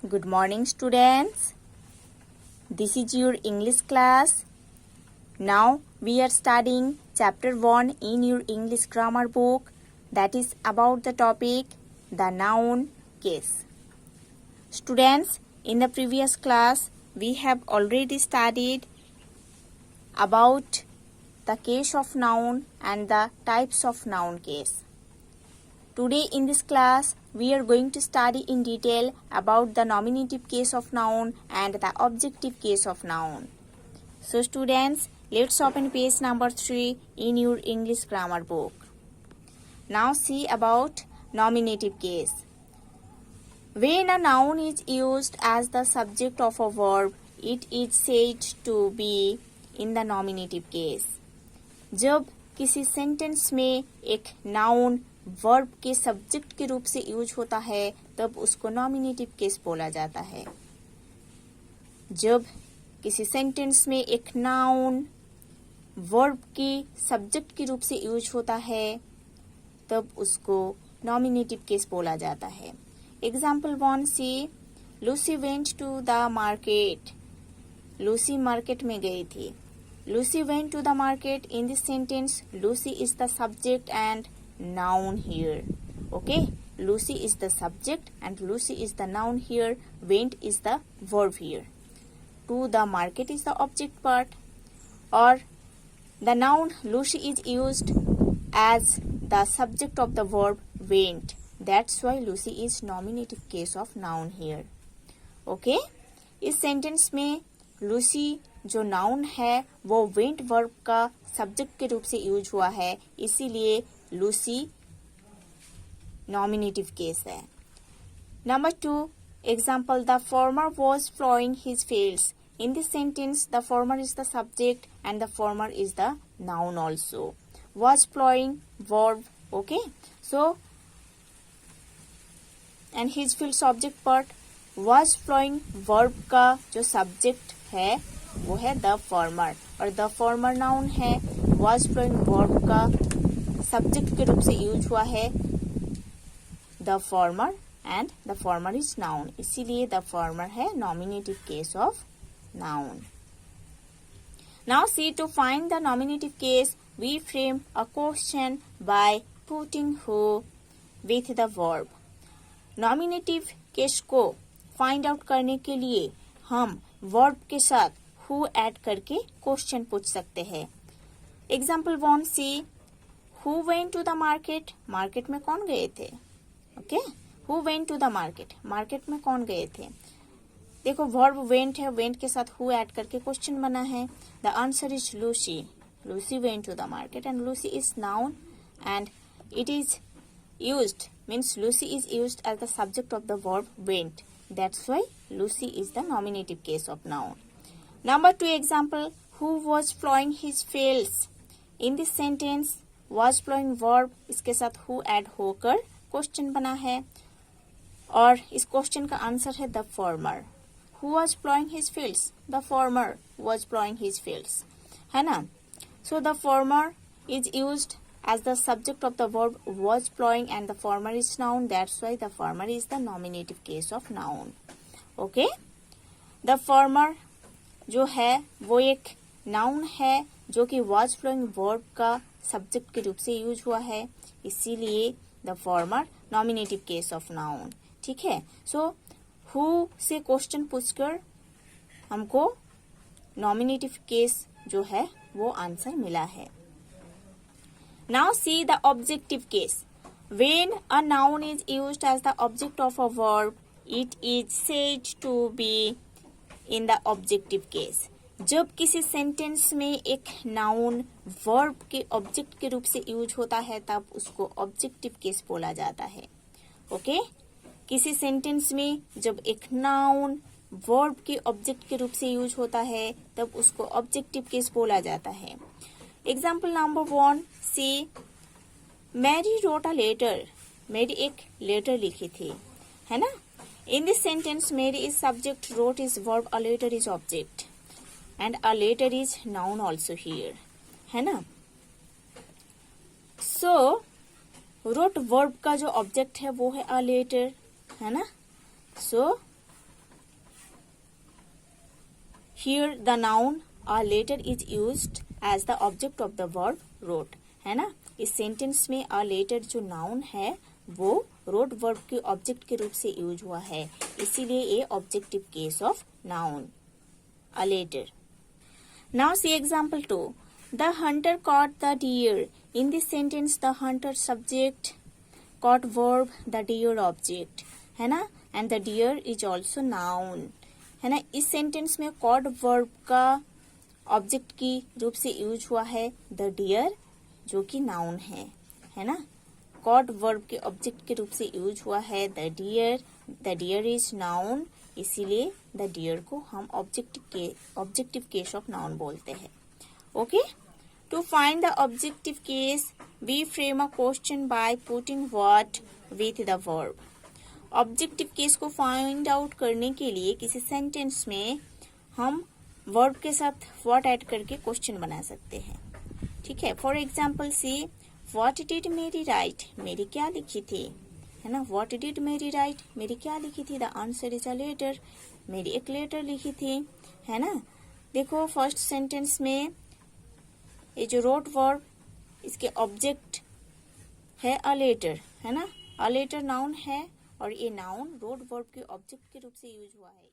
Good morning, students. This is your English class. Now we are studying chapter 1 in your English grammar book, that is about the topic the noun case. Students, in the previous class we have already studied about the case of noun and the types of noun case. Today in this class, we are going to study in detail about the nominative case of noun and the objective case of noun. So students, let's open page number 3 in your English grammar book. Now see about nominative case. When a noun is used as the subject of a verb, it is said to be in the nominative case. जब किसी sentence में एक noun verb के subject के रूप से use होता है तब उसको नॉमिनेटिव केस बोला जाता है. जब किसी सेंटेंस में एक नाउन वर्ब के सब्जेक्ट के रूप से यूज होता है तब उसको नॉमिनेटिव केस बोला जाता है. Example 1 see, Lucy went to the market. Lucy market में गई थी. Lucy went to the market. In this sentence Lucy is the subject and noun here. Okay, Lucy is the subject and Lucy is the noun here. Went is the verb here. To the market is the object part, or the noun Lucy is used as the subject of the verb went. That's why Lucy is nominative case of noun here. Okay, इस sentence में Lucy जो noun है वो went verb का subject के रूप से use हुआ है, इसीलिए लूसी नॉमिनेटिव केस है. Number 2 example, the farmer was ploughing his fields. In this sentence the farmer is the subject and the farmer is the noun also. Was ploughing verb. Okay, so and his fields object part. Was ploughing verb का जो subject है वो है the farmer और the former noun है. Was ploughing verb का subject के रूप से यूज हुआ है the farmer and the farmer is noun, इसीलिए द फॉर्मर है nominative case of noun. Now see, to find the nominative case we frame a question by putting who with the verb. Nominative case को find out करने के लिए हम verb के साथ who add करके क्वेश्चन पूछ सकते हैं. Example 1 see, who went to the market. Market में कौन गए थे. Okay, who went to the market. Market में कौन गए थे. देखो वर्ब वेंट है, वेंट के साथ हु ऐड करके क्वेश्चन बना है. The answer is Lucy. Lucy went to the market and Lucy is noun and it is used, means Lucy is used as the subject of the verb went. That's why Lucy is the nominative case of noun. Number 2 example, who was ploughing his fields. In this sentence was ploughing verb, इसके साथ who add होकर question बना है और इस question का answer है the farmer. Who was ploughing his fields. The farmer was ploughing his fields, है ना. So the farmer is used as the subject of the verb was ploughing and the farmer is noun. That's why the farmer is the nominative case of noun. Okay, the farmer जो है वो एक noun है जो कि was ploughing verb का subject के रूप से यूज हुआ है, इसीलिए the farmer nominative case of noun. ठीक है, सो हु से क्वेश्चन पूछकर हमको नॉमिनेटिव केस जो है वो आंसर मिला है. Now see the objective case. When a noun is used as the object of a verb, it is said to be in the objective case. जब किसी सेंटेंस में एक नाउन वर्ब के ऑब्जेक्ट के रूप से यूज होता है तब उसको ऑब्जेक्टिव केस बोला जाता है. ओके, किसी सेंटेंस में जब एक नाउन वर्ब के ऑब्जेक्ट के रूप से यूज होता है तब उसको ऑब्जेक्टिव केस बोला जाता है. Example number 1 see, Mary wrote a letter. Mary एक लेटर लिखी थी, है ना. In this sentence Mary is subject, wrote is verb, a letter is object and a letter is noun also here, है ना. So wrote verb का जो object है वो है a letter, है ना. So here the noun a letter is used as the object of the verb wrote, है ना। इस सेंटेंस में अ लेटर जो नाउन है वो रोट वर्ब के ऑब्जेक्ट के रूप से यूज हुआ है, इसीलिए ये objective case of noun a letter. Now see example 2, the hunter caught the deer. In this sentence the hunter subject, caught verb, the deer object, है ना, and the deer is also noun, है ना। इस sentence में cot verb का object की रूप से यूज हुआ है द डियर, जो कि नाउन है ना। कॉट वर्ब के ऑब्जेक्ट के रूप से यूज हुआ है द डियर इज नाउन, इसीलिए द डियर को हम ऑब्जेक्टिव केस ऑफ नाउन बोलते हैं। Okay, to find the objective case we frame a question by putting what with the verb. Objective case को फाइंड आउट करने के लिए किसी सेंटेंस में हम वर्ब के साथ व्हाट ऐड करके क्वेश्चन बना सकते हैं, ठीक है। For example see what did मेरी राइट, मेरी क्या लिखी थी, है ना। व्हाट डिड मेरी राइट, मेरी क्या लिखी थी। The answer is a letter, Mary एक लेटर लिखी थी, है ना। देखो फर्स्ट सेंटेंस में ये जो रोट वर्ब, इसके ऑब्जेक्ट है अ लेटर, है ना। अ लेटर नाउन है और ये नाउन रोट वर्ब के ऑब्जेक्ट के रूप से यूज हुआ है।